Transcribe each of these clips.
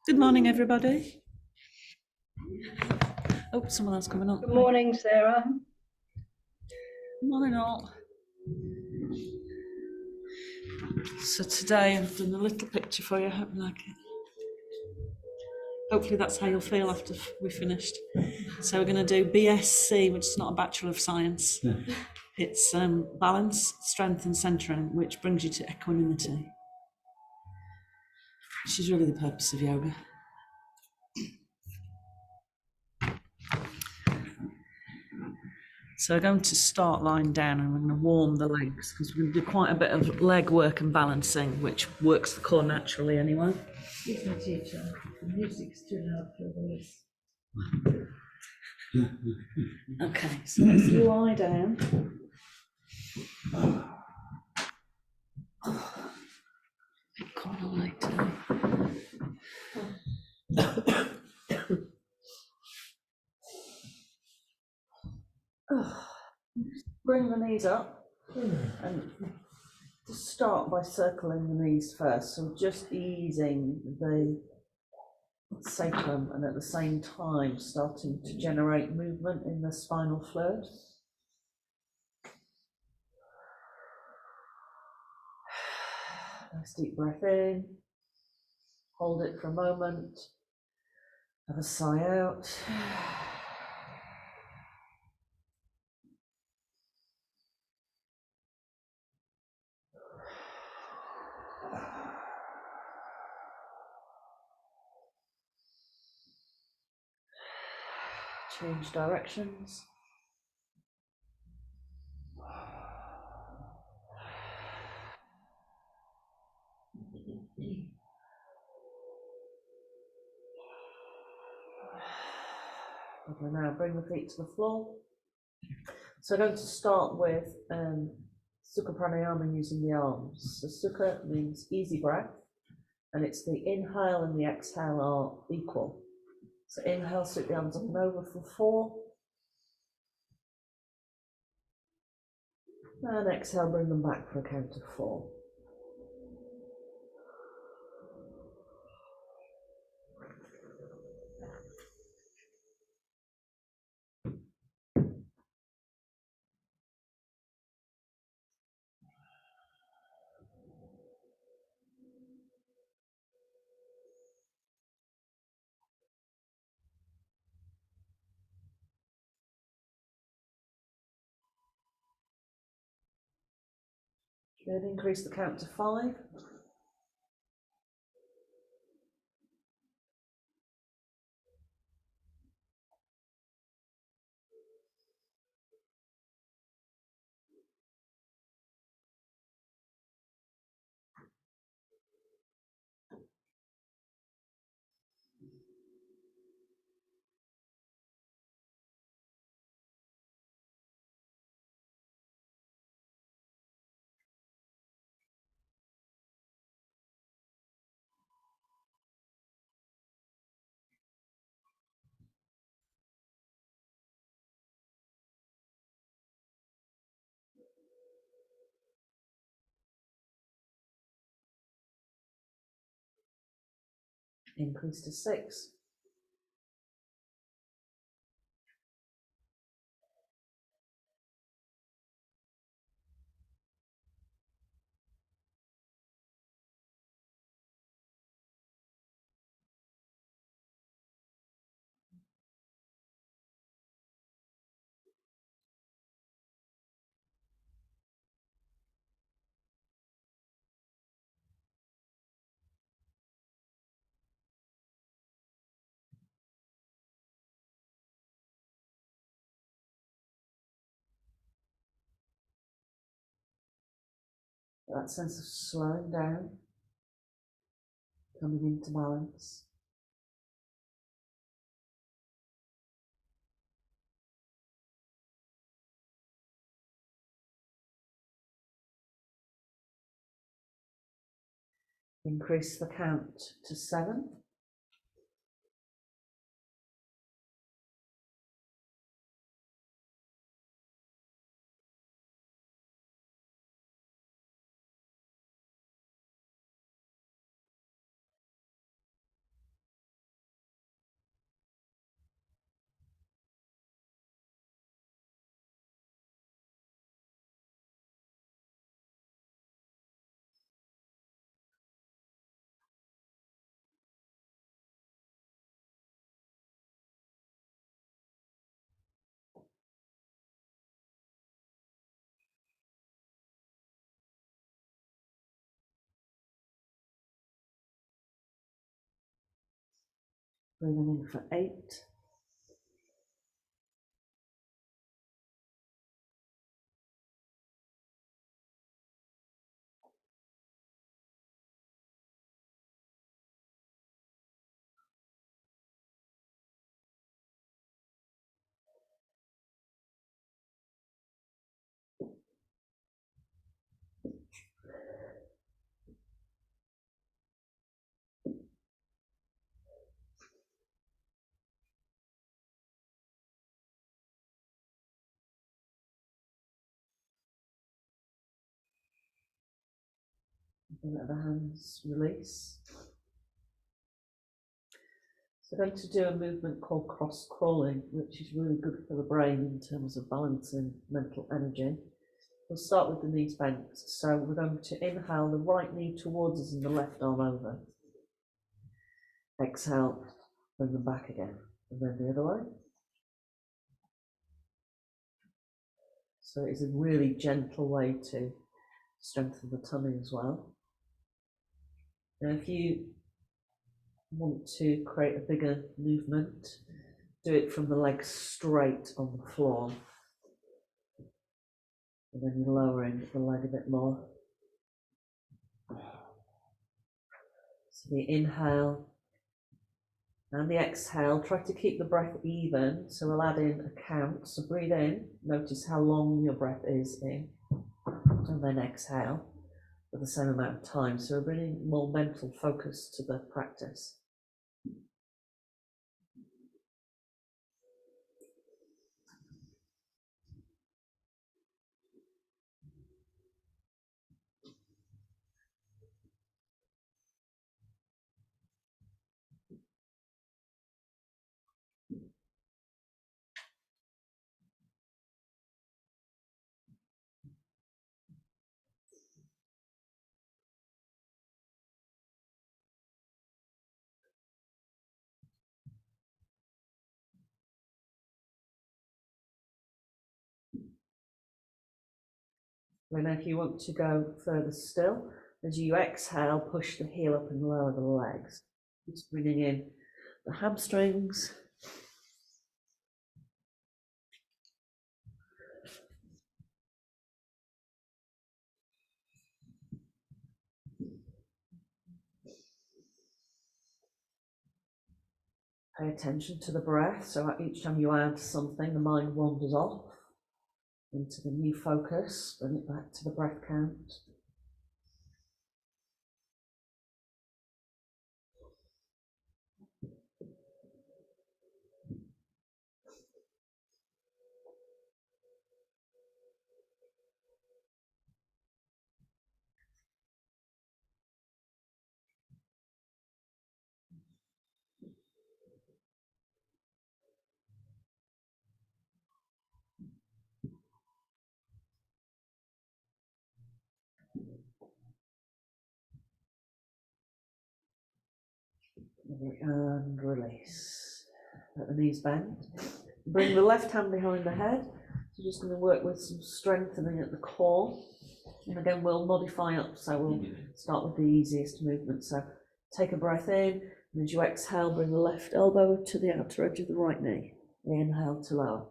Good morning, everybody. Oh, someone else coming on. Good morning, Sarah. Morning, all. So today I've done a little picture for you. I hope you like it. Hopefully that's how you'll feel after we finished. So we're going to do BSc, which is not a Bachelor of Science. It's balance, strength, and centering, which brings you to equanimity, which is really the purpose of yoga. So we're going to start lying down and we're going to warm the legs because we're going to do quite a bit of leg work and balancing, which works the core naturally anyway. Excuse me, teacher. The music's too loud for the voice. Okay, so let's lie down. Quite a light today. Bring the knees up and just start by circling the knees first. So just easing the sacrum and at the same time starting to generate movement in the spinal fluid. Nice deep breath in, hold it for a moment, have a sigh out. Change directions. Okay, now bring the feet to the floor. So I'm going to start with sukha pranayama using the arms. So sukha means easy breath, and it's the inhale and the exhale are equal. So inhale, sweep the arms up and over for 4. And exhale, bring them back for a count of 4. Good, increase the count to 5. Increase to 6. That sense of slowing down, coming into balance. Increase the count to 7. Breathing in for 8. And let the hands release. So I'm going to do a movement called cross crawling, which is really good for the brain in terms of balancing mental energy. We'll start with the knees bent. So we're going to inhale the right knee towards us and the left arm over. Exhale, bring them back again. And then the other way. So it's a really gentle way to strengthen the tummy as well. Now if you want to create a bigger movement, do it from the legs straight on the floor. And then you're lowering the leg a bit more. So the inhale and the exhale, try to keep the breath even. So we'll add in a count. So breathe in, notice how long your breath is in, and then exhale for the same amount of time. So we're bringing more mental focus to the practice. Then if you want to go further still, as you exhale, push the heel up and lower the legs. Just bringing in the hamstrings. Pay attention to the breath. So each time you add something, the mind wanders off into the new focus. Bring it back to the breath count. And release. Let the knees bend. Bring the left hand behind the head. So just going to work with some strengthening at the core. And again, we'll modify up. So we'll start with the easiest movement. So take a breath in. And as you exhale, bring the left elbow to the outer edge of the right knee. Inhale to lower.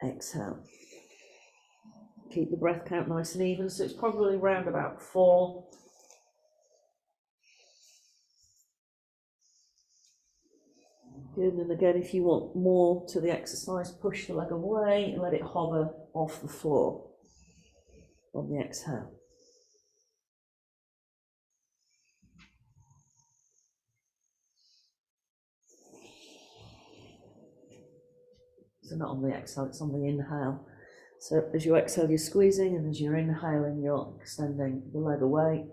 Exhale. Keep the breath count nice and even. So it's probably around about 4. Good, and again, if you want more to the exercise, push the leg away and let it hover off the floor on the exhale. So not on the exhale, it's on the inhale. So as you exhale, you're squeezing, and as you're inhaling, you're extending the leg away.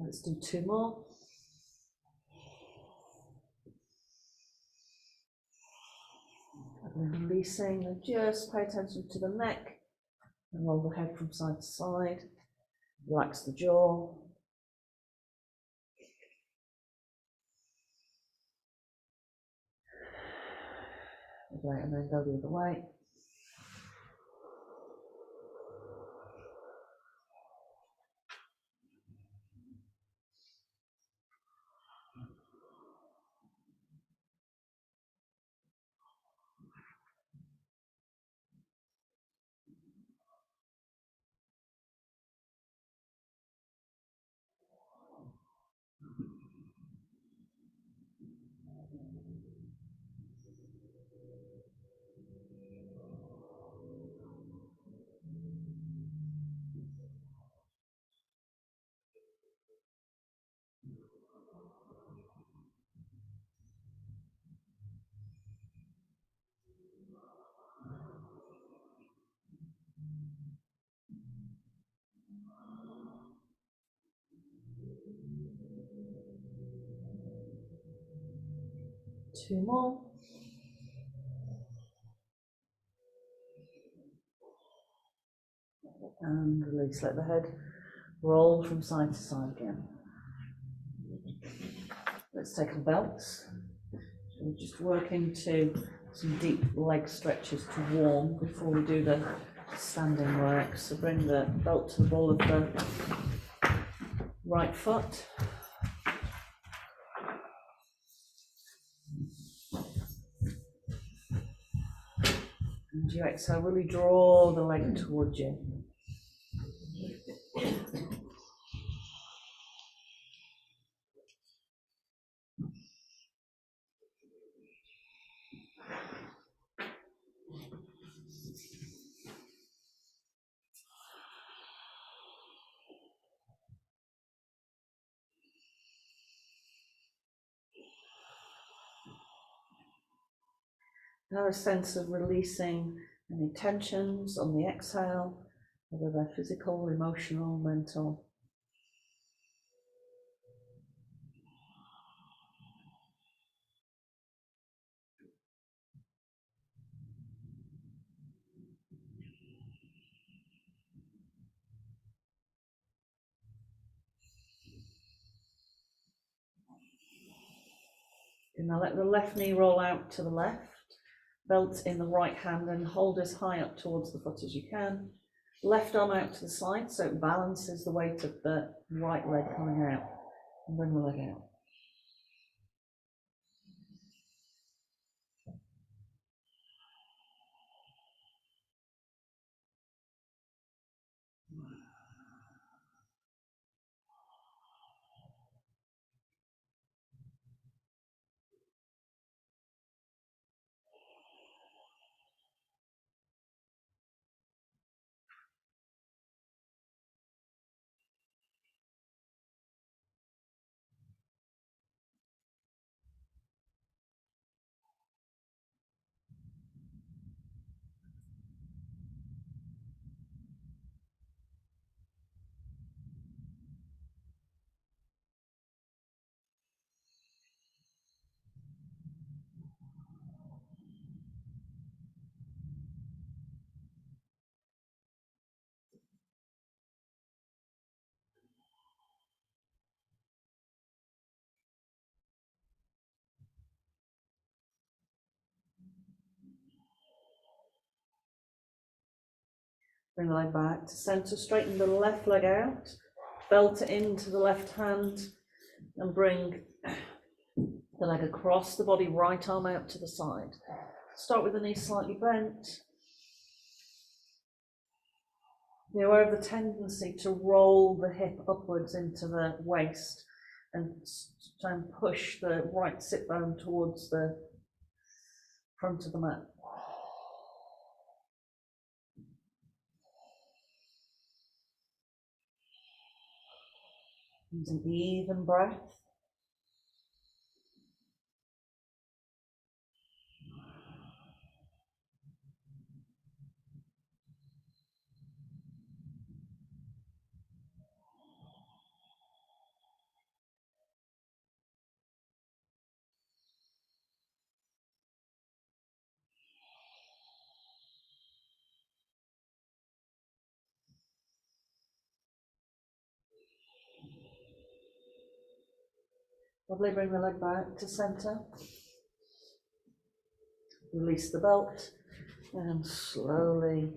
Let's do 2 more. And then releasing, and just pay attention to the neck and roll the head from side to side. Relax the jaw. Right, and then go the other way. Two more. And release, let the head roll from side to side again. Let's take our belts. So we're just working to some deep leg stretches to warm before we do the standing work. So bring the belt to the ball of the right foot. And you exhale, really draw the leg towards you. Now a sense of releasing any tensions on the exhale, whether they're physical, emotional, mental. And now let the left knee roll out to the left, belt in the right hand, and hold as high up towards the foot as you can. Left arm out to the side so it balances the weight of the right leg coming out. And bring the leg out. Bring the leg back to center, straighten the left leg out, belt it into the left hand, and bring the leg across the body, right arm out to the side. Start with the knee slightly bent. Be aware of the tendency to roll the hip upwards into the waist and try and push the right sit bone towards the front of the mat. Use an even breath. Lovely, bring the leg back to centre. Release the belt and slowly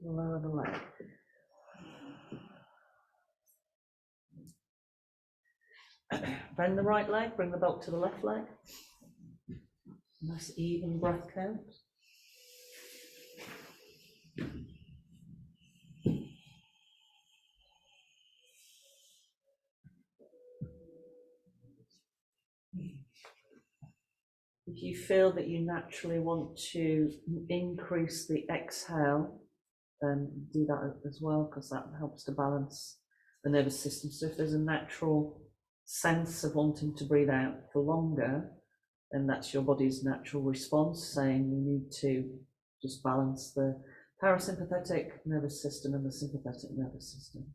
lower the leg. Bend the right leg, bring the belt to the left leg. Nice even breath count. If you feel that you naturally want to increase the exhale, then do that as well, because that helps to balance the nervous system. So if there's a natural sense of wanting to breathe out for longer, then that's your body's natural response saying you need to just balance the parasympathetic nervous system and the sympathetic nervous system.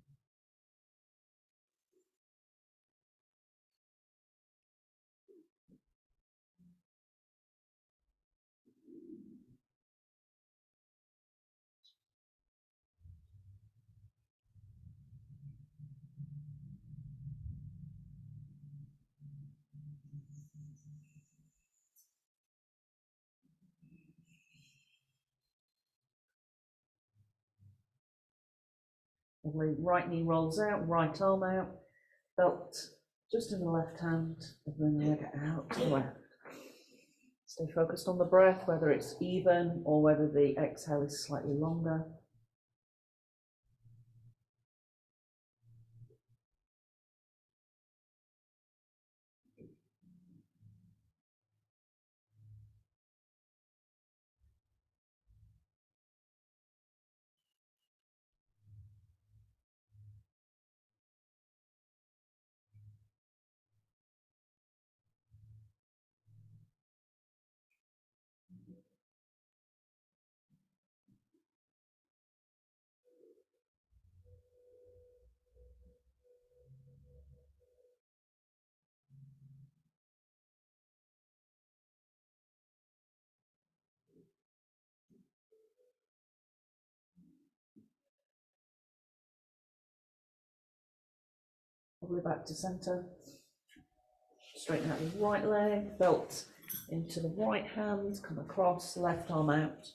Lovely. Right knee rolls out, right arm out, belt just in the left hand, and then the leg out to the left. Stay focused on the breath, whether it's even or whether the exhale is slightly longer. Probably back to centre. Straighten out the right leg, belt into the right hand, come across, left arm out.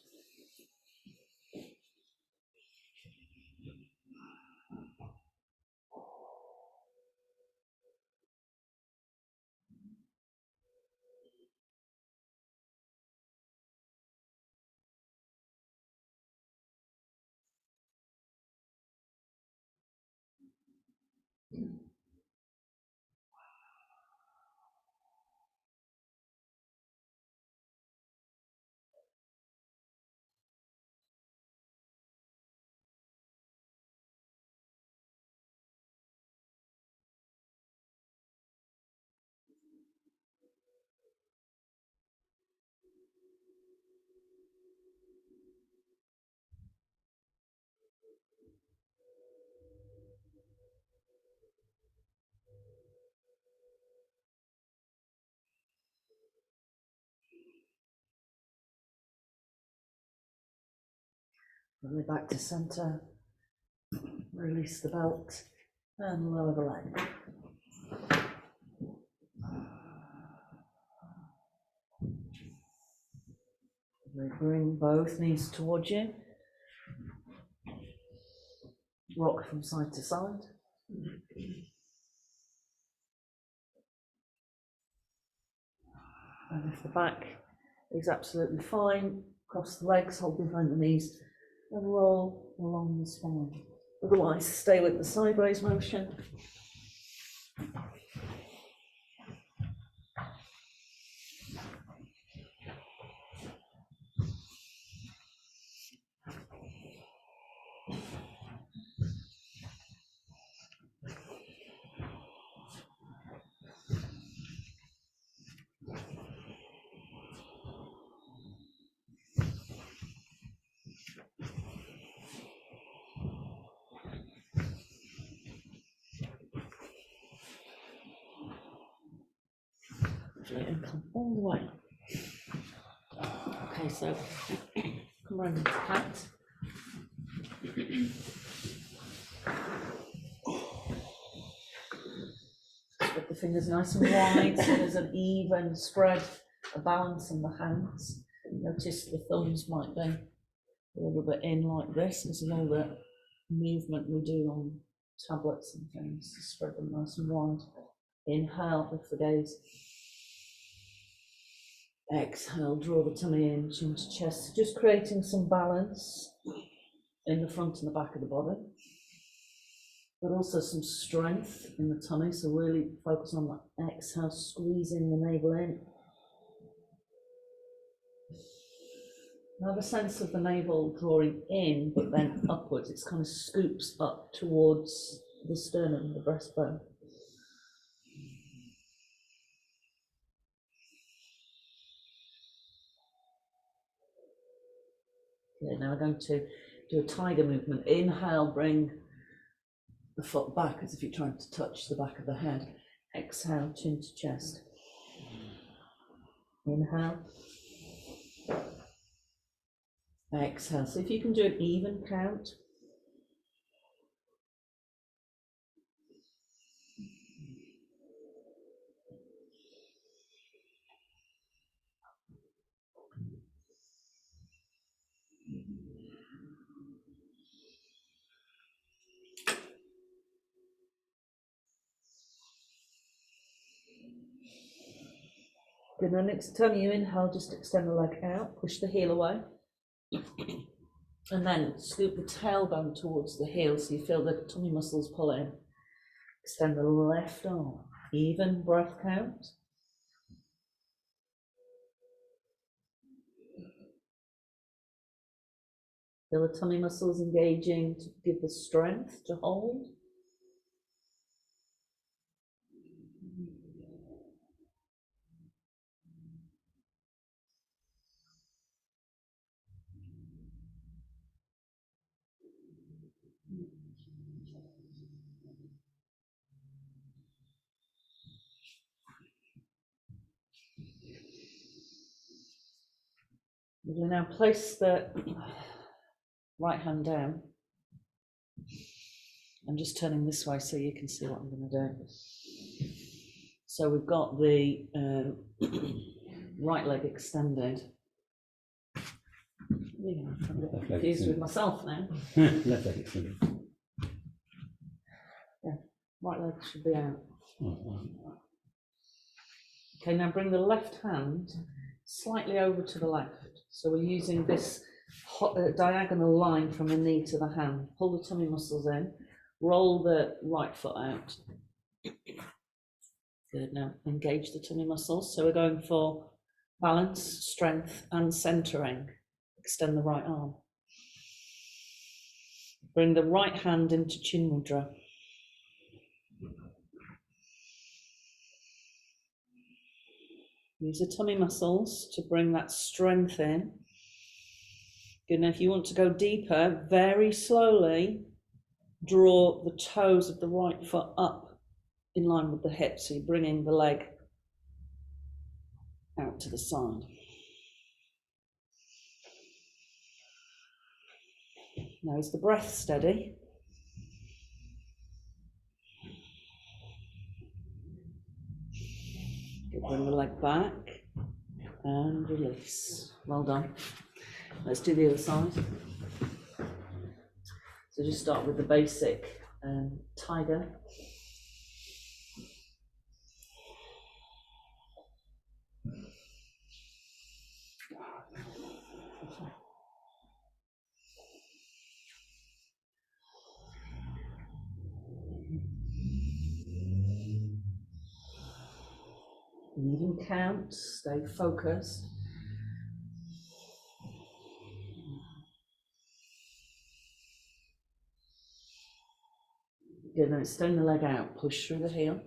Probably back to centre. Release the belt and lower the leg. Bring both knees towards you. Rock from side to side. And if the back is absolutely fine, cross the legs, hold behind the knees, and roll along the spine. Otherwise, stay with the sideways motion. And come all the way. Okay, so come around into cat. With the fingers nice and wide, so there's an even spread, a balance in the hands. Notice the thumbs might be a little bit in like this. This is all the movement we do on tablets and things, to spread them nice and wide. Inhale, lift the gaze. Exhale, draw the tummy in, chin to chest, just creating some balance in the front and the back of the body, but also some strength in the tummy, so really focus on that exhale, squeezing the navel in. Now the sense of the navel drawing in, but then upwards, it kind of scoops up towards the sternum, the breastbone. Okay, now we're going to do a tiger movement. Inhale, bring the foot back as if you're trying to touch the back of the head. Exhale, chin to chest. Inhale. Exhale. So if you can do an even count. Good, now next time you inhale, just extend the leg out, push the heel away. And then scoop the tailbone towards the heel so you feel the tummy muscles pull in. Extend the left arm. Even breath count. Feel the tummy muscles engaging to give the strength to hold. You now place the right hand down. I'm just turning this way so you can see what I'm going to do. So we've got the right leg extended. Yeah, I'm a bit confused with myself now. Left leg extended. Yeah, right leg should be out. Okay, now bring the left hand slightly over to the left. So we're using this diagonal line from the knee to the hand. Pull the tummy muscles in, roll the right foot out. Good, now engage the tummy muscles. So we're going for balance, strength and centering. Extend the right arm. Bring the right hand into chin mudra. Use the tummy muscles to bring that strength in. Good, now if you want to go deeper, very slowly draw the toes of the right foot up in line with the hip, so you're bringing the leg out to the side. Now is the breath steady? Good, bring the leg back and release. Well done. Let's do the other side. So just start with the basic tiger. Even count, stay focused. Good, now extend the leg out, push through the heel.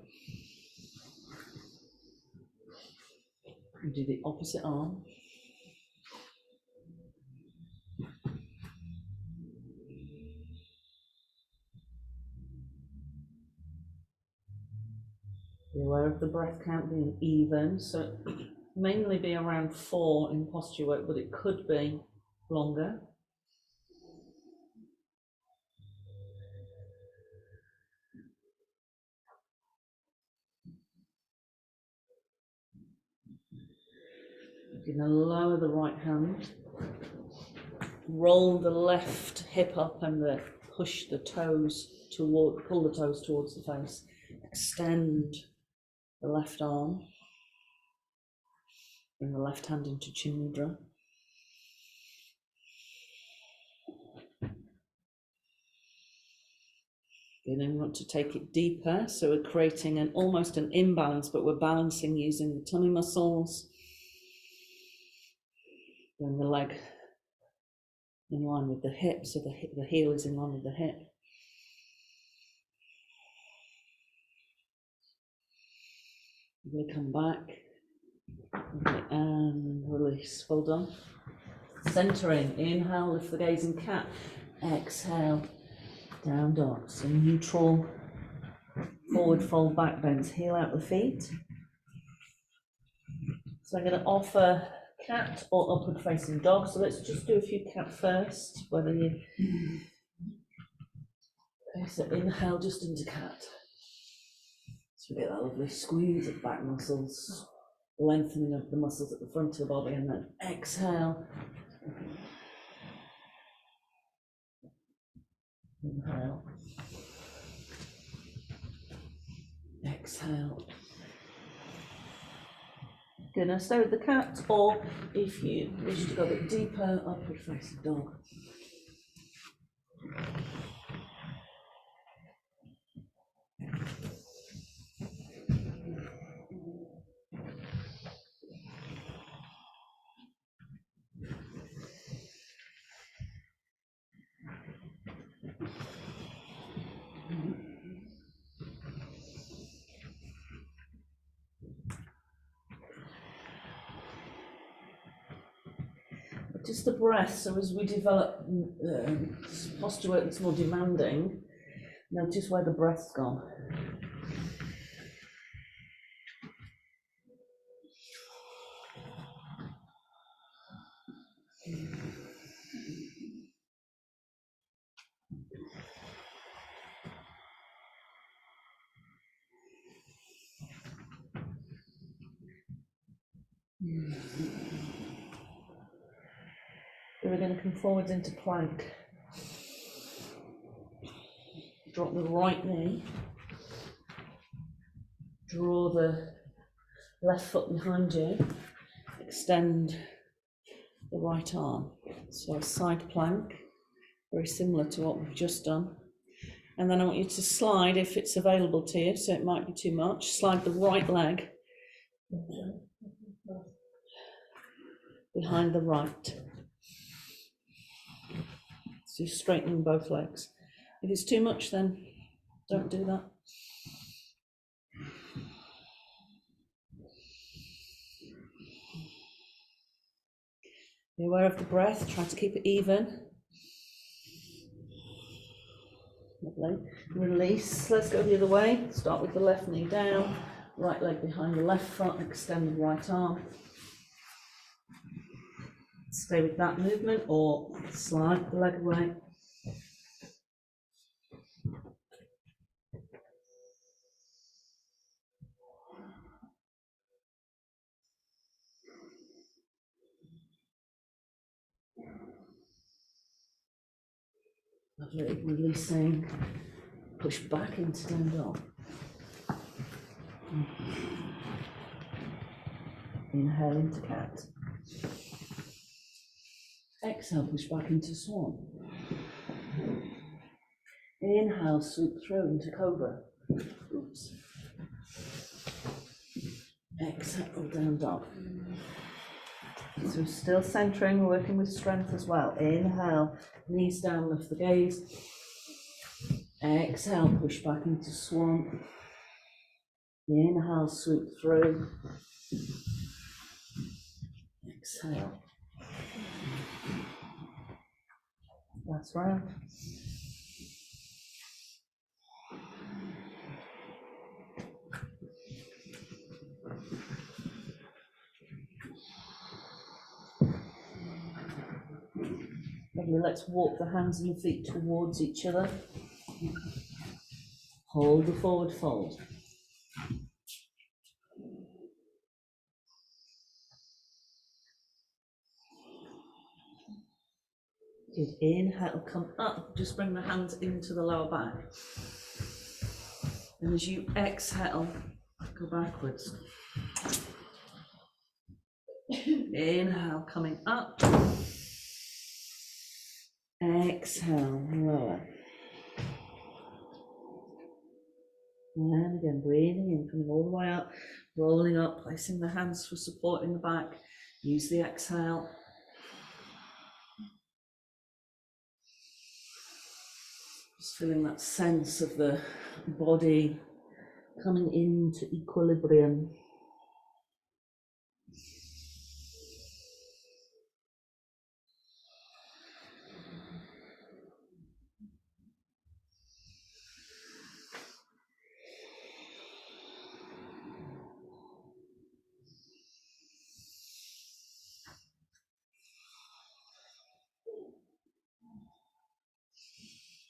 And do the opposite arm. Be aware of the breath count being even, so mainly be around 4 in posture work, but it could be longer. You're going to lower the right hand, roll the left hip up and push the toes toward, pull the toes towards the face. Extend the left arm. Bring the left hand into chin mudra. And then we want to take it deeper, so we're creating almost an imbalance, but we're balancing using the tummy muscles. Bring the leg in line with the hip, so the heel is in line with the hip. We're going to come back. Okay, and release. Well done. Centering. Inhale, lift the gaze in cat. Exhale, down dog. So neutral, forward fold, back bends. Heel out the feet. So I'm going to offer cat or upward facing dog. So let's just do a few cat first. Whether you so inhale just into cat. So we get that lovely squeeze of back muscles, lengthening of the muscles at the front of the body, and then exhale. Inhale. Exhale. Good, now stay with the cat, or if you wish to go a bit deeper, upward facing dog. Just the breath, so as we develop posture work that's more demanding, notice where the breath's gone. Then we're going to come forwards into plank. Drop the right knee. Draw the left foot behind you. Extend the right arm. So a side plank, very similar to what we've just done. And then I want you to slide, if it's available to you, so it might be too much, slide the right leg behind the right. So you're straightening both legs. If it's too much, then don't do that. Be aware of the breath, try to keep it even. Lovely. Release, let's go the other way. Start with the left knee down, right leg behind the left foot, extend the right arm. Stay with that movement or slide the leg away. Lovely, releasing, push back into down dog. Inhale into cat. Exhale, push back into swan. Inhale, sweep through into cobra. Oops. Exhale, down dog. So still centering, we're working with strength as well. Inhale, knees down, lift the gaze. Exhale, push back into swan. Inhale, sweep through. Exhale. Last round. Lovely, let's walk the hands and feet towards each other. Hold the forward fold. Good. Inhale, come up. Just bring the hands into the lower back. And as you exhale, go backwards. Inhale, coming up. Exhale, lower. And again, breathing in, coming all the way up, rolling up, placing the hands for support in the back. Use the exhale. Just feeling that sense of the body coming into equilibrium.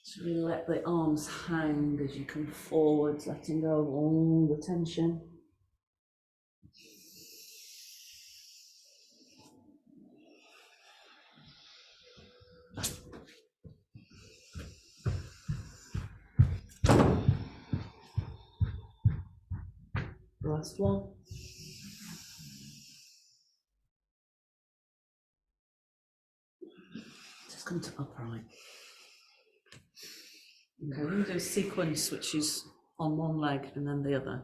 So really let the arms hang as you come forwards, letting go of all the tension. Last one. Just come to upright. Okay, we're going to do a sequence which is on one leg and then the other.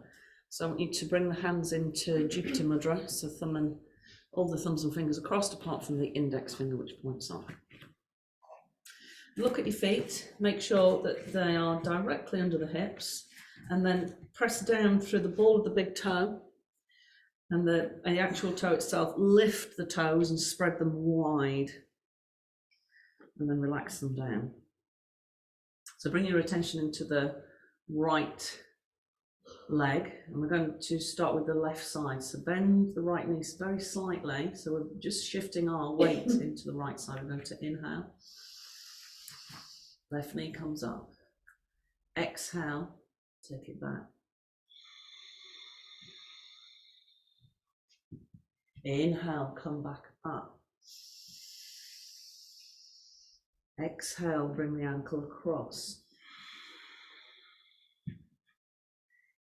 So I want you to bring the hands into Jupiter Mudra, so thumb and all the thumbs and fingers across, apart from the index finger which points up. Look at your feet, make sure that they are directly under the hips, and then press down through the ball of the big toe and the actual toe itself. Lift the toes and spread them wide, and then relax them down. So bring your attention into the right leg, and we're going to start with the left side. So bend the right knee very slightly, so we're just shifting our weight into the right side. We're going to inhale, left knee comes up, exhale, take it back, inhale, come back up, exhale, bring the ankle across,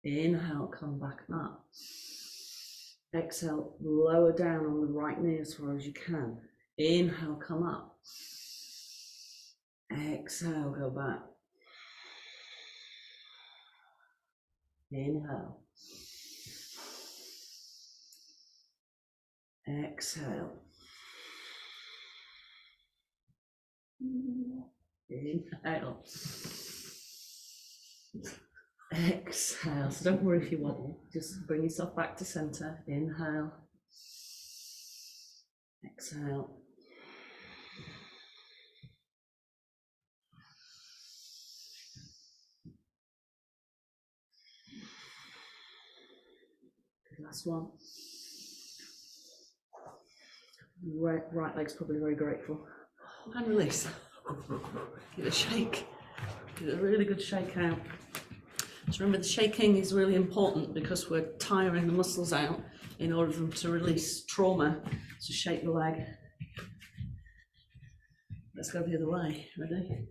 inhale, come back up, exhale, lower down on the right knee as far as you can, inhale, come up, exhale, go back, inhale, exhale, inhale, exhale. So don't worry if you wobble, just bring yourself back to center. Inhale, exhale, good. Last one. Right leg's probably very grateful. And release. Give it a shake. Give it a really good shake out. So remember, the shaking is really important because we're tiring the muscles out in order for them to release trauma. So shake the leg. Let's go the other way. Ready?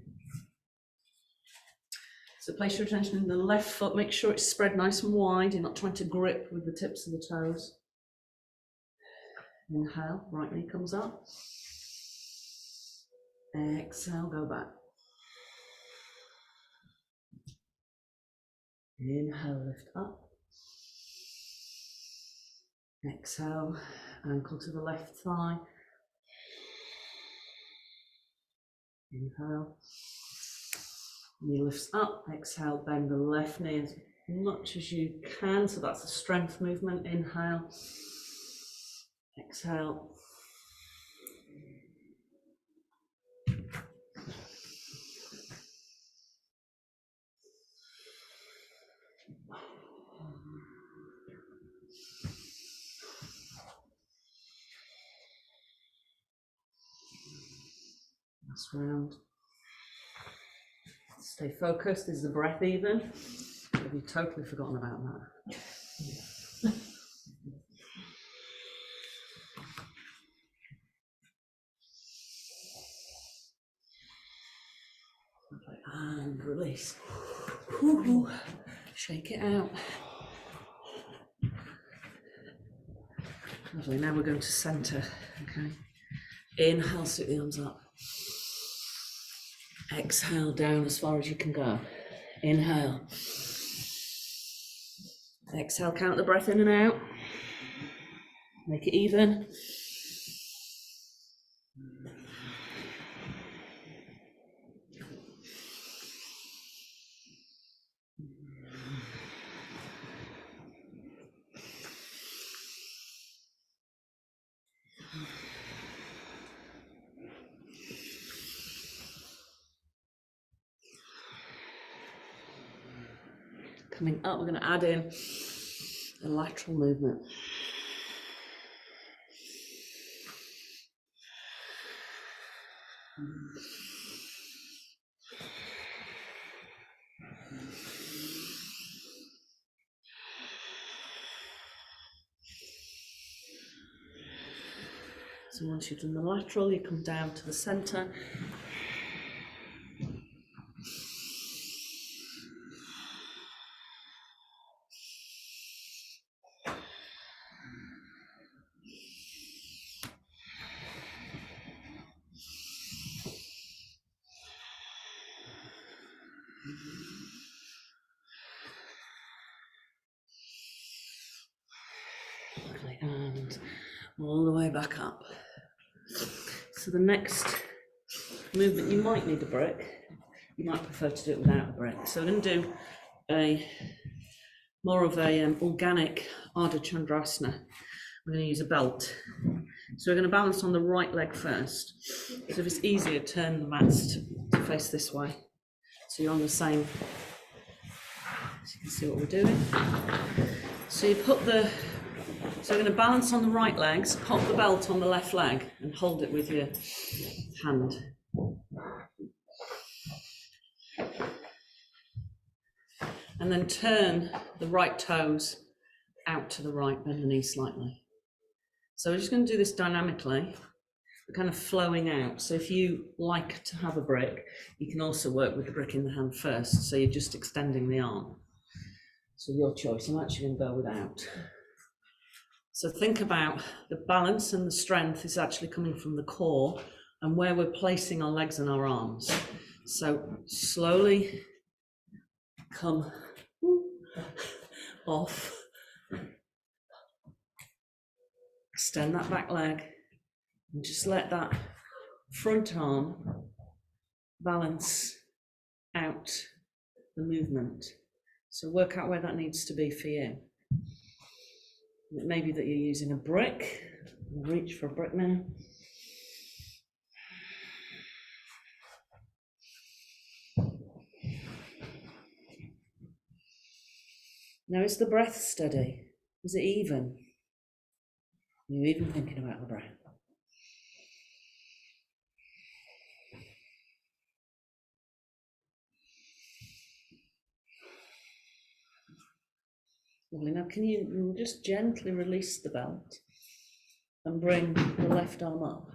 So place your attention in the left foot. Make sure it's spread nice and wide. You're not trying to grip with the tips of the toes. Inhale, right knee comes up. Exhale, go back. Inhale, lift up. Exhale, ankle to the left thigh. Inhale. Knee lifts up. Exhale, bend the left knee as much as you can. So that's a strength movement. Inhale. Exhale. Last round. Stay focused. Is the breath even? Have you totally forgotten about that? release. Woo-hoo. Shake it out. Lovely, now we're going to centre, okay? Inhale, sit the arms up. Exhale, down as far as you can go. Inhale. Exhale, count the breath in and out. Make it even. Coming up, we're going to add in a lateral movement. So once you've done the lateral, you come down to the centre. And all the way back up. So the next movement, you might need a brick. You might prefer to do it without a brick. So we're going to do a more of a organic Ardha Chandrasana. We're going to use a belt. So we're going to balance on the right leg first. So if it's easier, turn the mats to face this way. So you're on the same, so you can see what we're doing. So you put so we're going to balance on the right legs, pop the belt on the left leg and hold it with your hand. And then turn the right toes out to the right, bend the knee slightly. So we're just going to do this dynamically, we're kind of flowing out. So if you like to have a brick, you can also work with the brick in the hand first. So you're just extending the arm. So your choice. I'm actually going to go without. So think about the balance and the strength is actually coming from the core and where we're placing our legs and our arms. So slowly come off, extend that back leg and just let that front arm balance out the movement. So work out where that needs to be for you. It may be that you're using a brick. Reach for a brick now. Now, is the breath steady? Is it even? You're even thinking about the breath. Lovely. Now, can you just gently release the belt and bring the left arm up?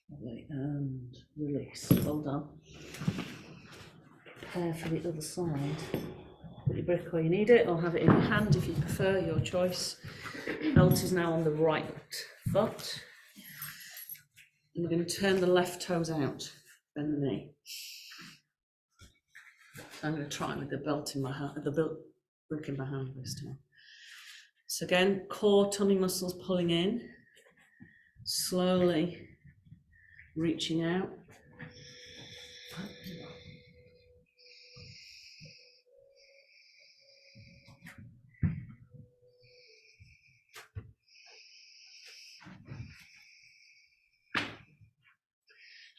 Lovely. And release. Well done. Prepare for the other side. Put your brick where you need it, or have it in your hand if you prefer, your choice. Belt is now on the right foot. And we're going to turn the left toes out, bend the knee. So I'm going to try with the belt in my hand, the brick in my hand this time. So again, core, tummy muscles pulling in, slowly reaching out.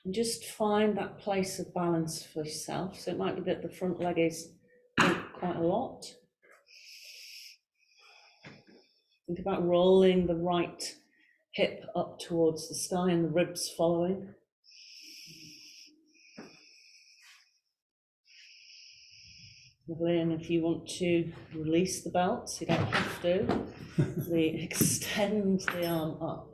And just find that place of balance for yourself. So it might be that the front leg is quite a lot. Think about rolling the right hip up towards the sky and the ribs following. Lovely, and if you want to release the belt, you don't have to, we extend the arm up.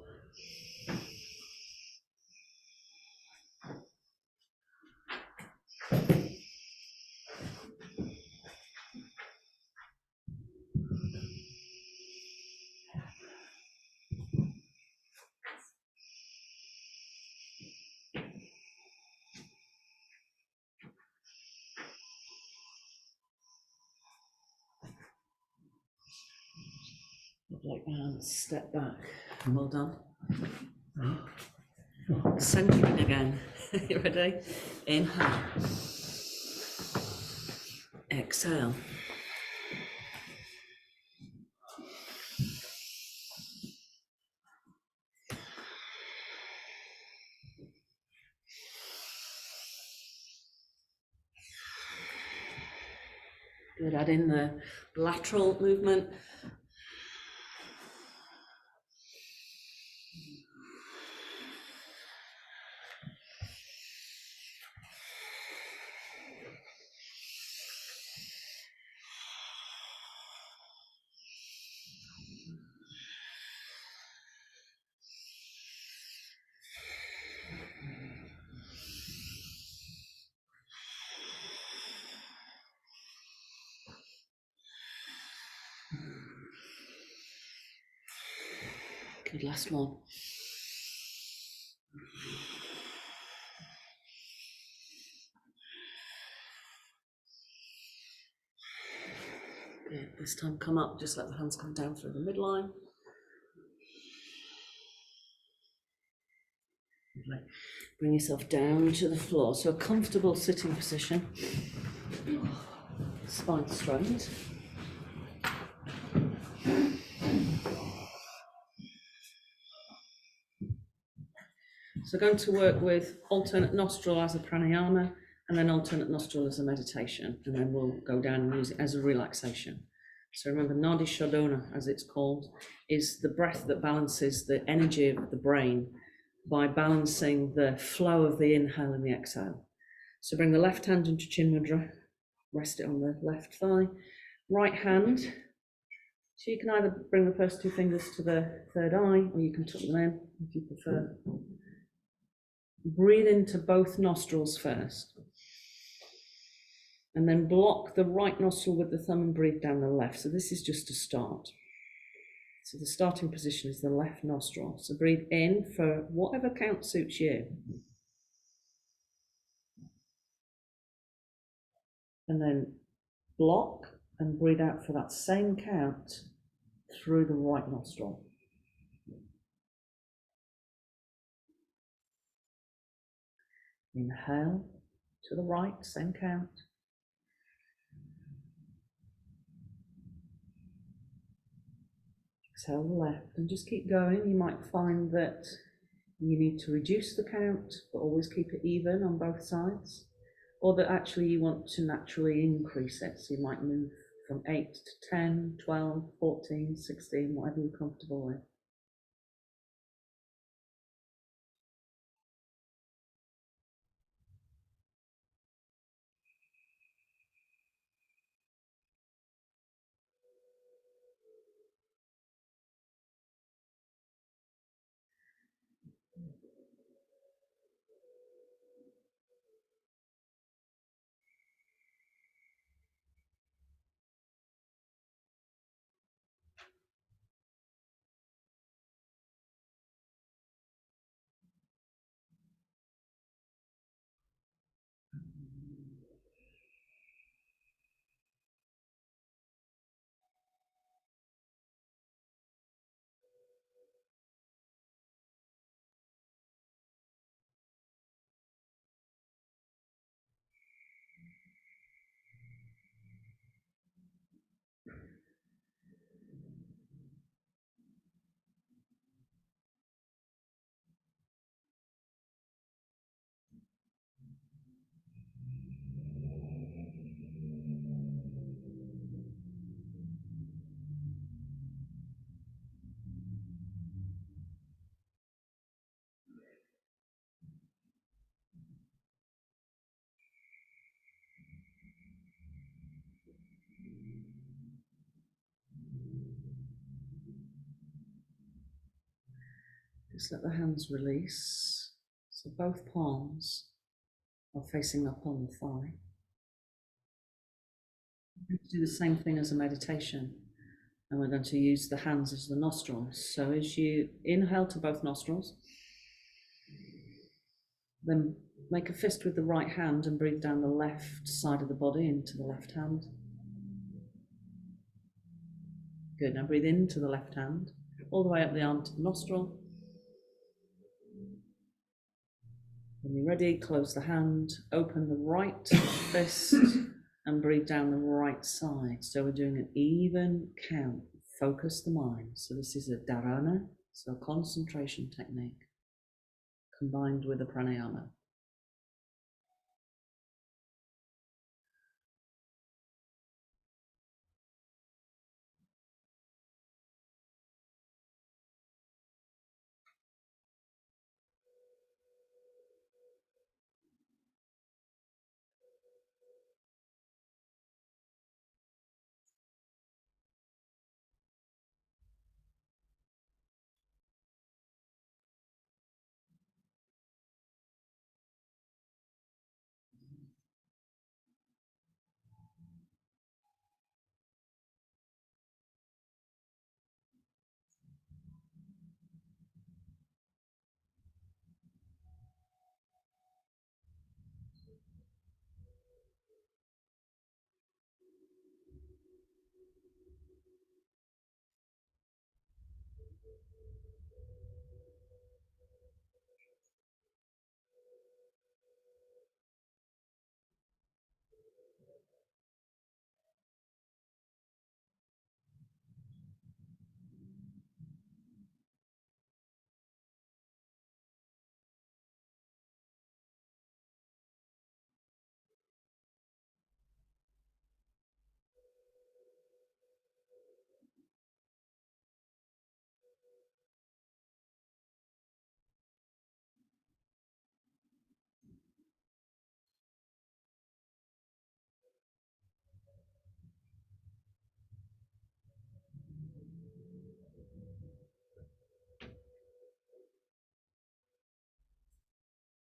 Like that, step back. Well done. Centering again. You ready? Inhale. Exhale. Good. Add in the lateral movement. Good. Last one. Good. This time come up, just let the hands come down through the midline. Lovely. Bring yourself down to the floor. So a comfortable sitting position. Spine straight. So going to work with alternate nostril as a pranayama and then alternate nostril as a meditation, and then we'll go down and use it as a relaxation. So remember, nadi shodhana, as it's called, is the breath that balances the energy of the brain by balancing the flow of the inhale and the exhale. So bring the left hand into chin mudra, rest it on the left thigh, right hand. So you can either bring the first two fingers to the third eye, or you can tuck them in if you prefer. Breathe into both nostrils first. And then block the right nostril with the thumb and breathe down the left. So this is just a start. So the starting position is the left nostril. So breathe in for whatever count suits you. And then block and breathe out for that same count through the right nostril. Inhale to the right, same count. Exhale the left, and just keep going. You might find that you need to reduce the count, but always keep it even on both sides. Or that actually you want to naturally increase it. So you might move from 8 to 10, 12, 14, 16, whatever you're comfortable with. Just let the hands release. So both palms are facing up on the thigh. We're going to do the same thing as a meditation. And we're going to use the hands as the nostrils. So as you inhale to both nostrils, then make a fist with the right hand and breathe down the left side of the body into the left hand. Good, now breathe into the left hand, all the way up the arm to the nostril. When you're ready, close the hand, open the right fist and breathe down the right side. So we're doing an even count. Focus the mind. So this is a dharana, so a concentration technique combined with a pranayama.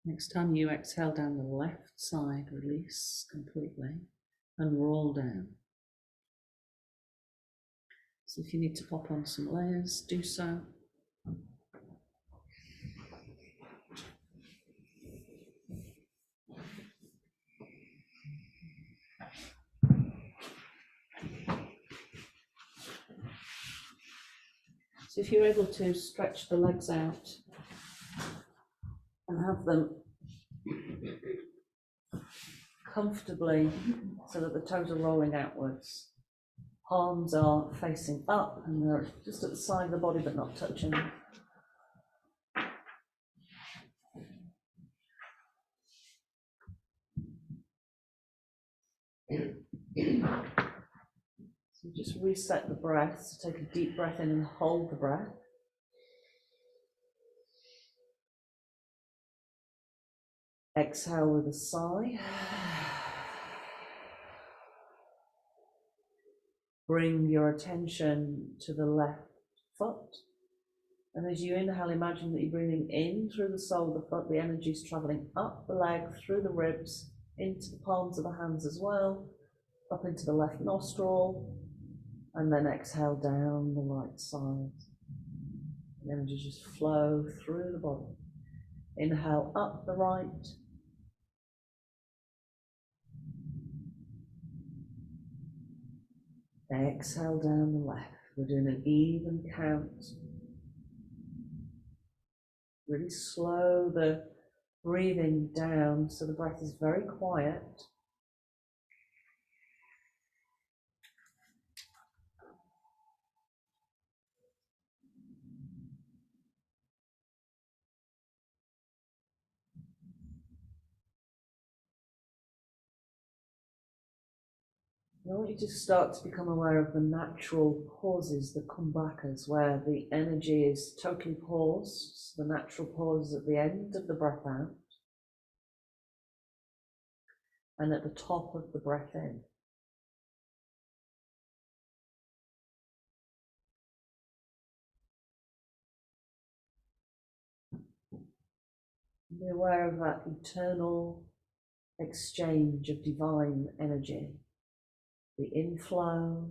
Next time you exhale down the left side, release completely and roll down. So if you need to pop on some layers, do so. So if you're able to stretch the legs out and have them comfortably so that the toes are rolling outwards. Palms are facing up and they're just at the side of the body but not touching. So just reset the breath. So take a deep breath in and hold the breath. Exhale with a sigh. Bring your attention to the left foot. And as you inhale, imagine that you're breathing in through the sole of the foot. The energy is traveling up the leg, through the ribs, into the palms of the hands as well, up into the left nostril, and then exhale down the right side. The energy just flow through the body. Inhale up the right. Exhale down the left. We're doing an even count. Really slow the breathing down so the breath is very quiet. I want you to start to become aware of the natural pauses that come back as where the energy is totally paused. The natural pause at the end of the breath out and at the top of the breath in. Be aware of that eternal exchange of divine energy, the inflow,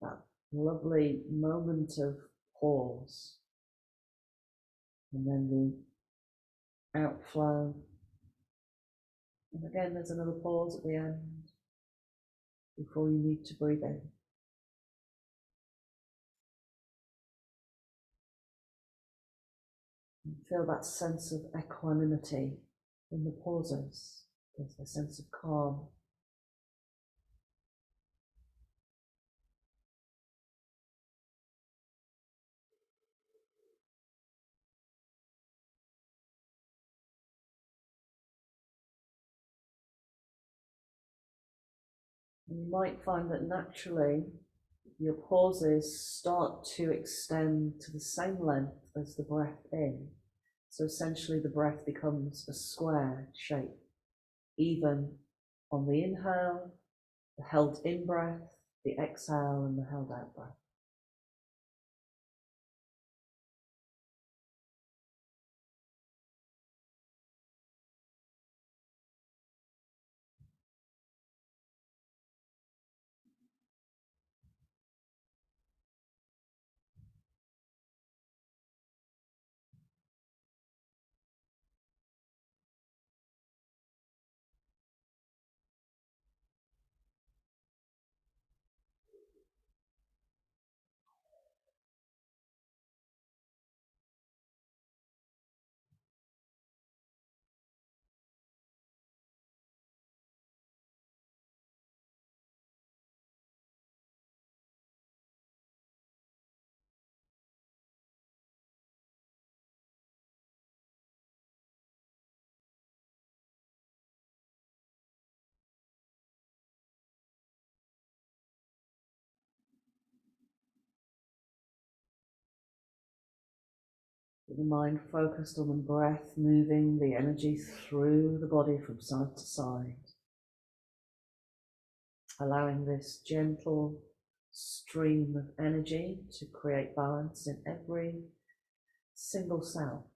that lovely moment of pause, and then the outflow. And again, there's another pause at the end before you need to breathe in. And feel that sense of equanimity in the pauses. There's a sense of calm. And you might find that naturally your pauses start to extend to the same length as the breath in. So essentially the breath becomes a square shape, even on the inhale, the held in breath, the exhale, and the held out breath. With the mind focused on the breath, moving the energy through the body from side to side, allowing this gentle stream of energy to create balance in every single cell.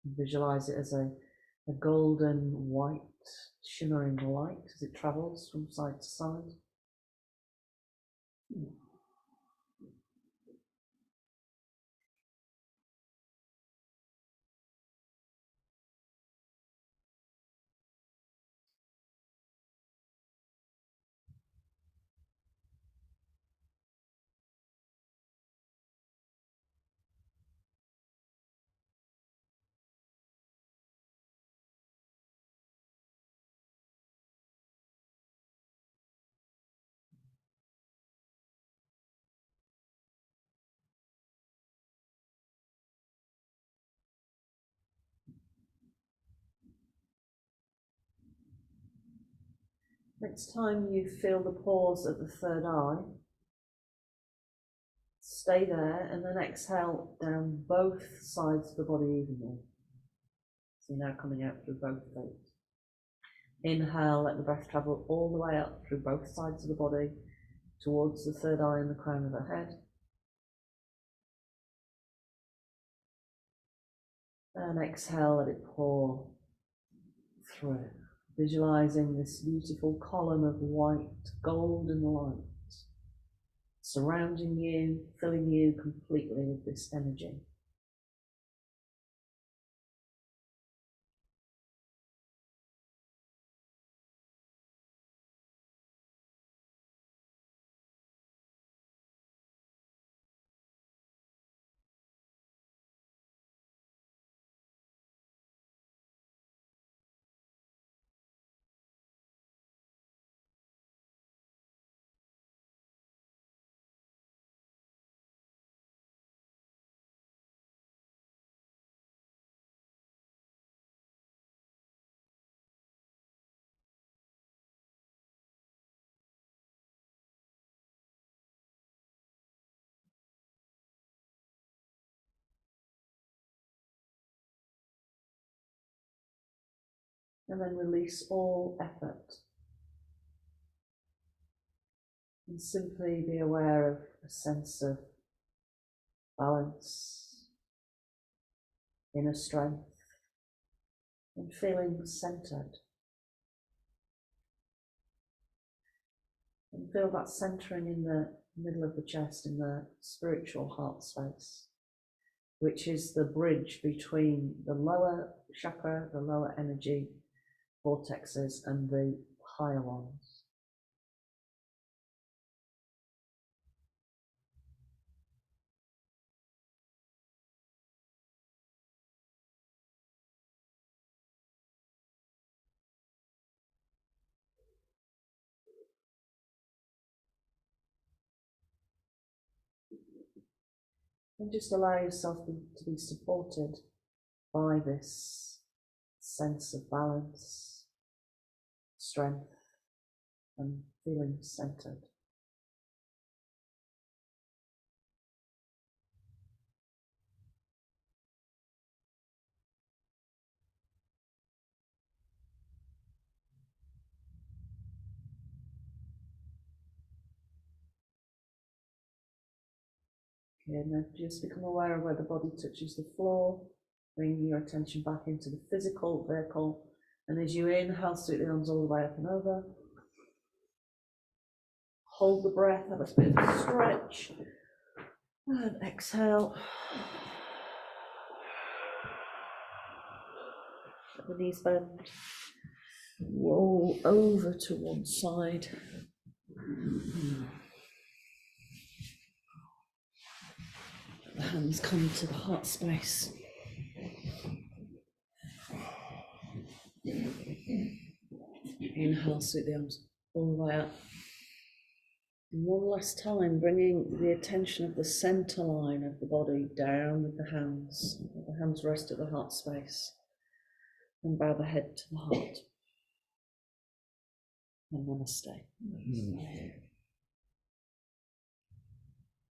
Visualize it as a golden white shimmering light as it travels from side to side. Next time you feel the pause at the third eye, stay there and then exhale down both sides of the body evenly. So you're now coming out through both feet. Inhale, let the breath travel all the way up through both sides of the body towards the third eye and the crown of the head. And exhale, let it pour through, visualizing this beautiful column of white, golden light surrounding you, filling you completely with this energy. And then release all effort. And simply be aware of a sense of balance, inner strength, and feeling centered. And feel that centering in the middle of the chest, in the spiritual heart space, which is the bridge between the lower chakra, the lower energy vortexes, and the higher ones. And just allow yourself to be supported by this sense of balance, strength, and feeling centered. Okay, now just become aware of where the body touches the floor. Bring your attention back into the physical vehicle. And as you inhale, sweep the arms all the way up and over. Hold the breath, have a bit of a stretch. And exhale. Let the knees bend. Roll over to one side. Let the hands come to the heart space. Inhale, sweep the arms all the way up. And one last time, bringing the attention of the center line of the body down with the hands. Let the hands rest at the heart space. And bow the head to the heart. And namaste.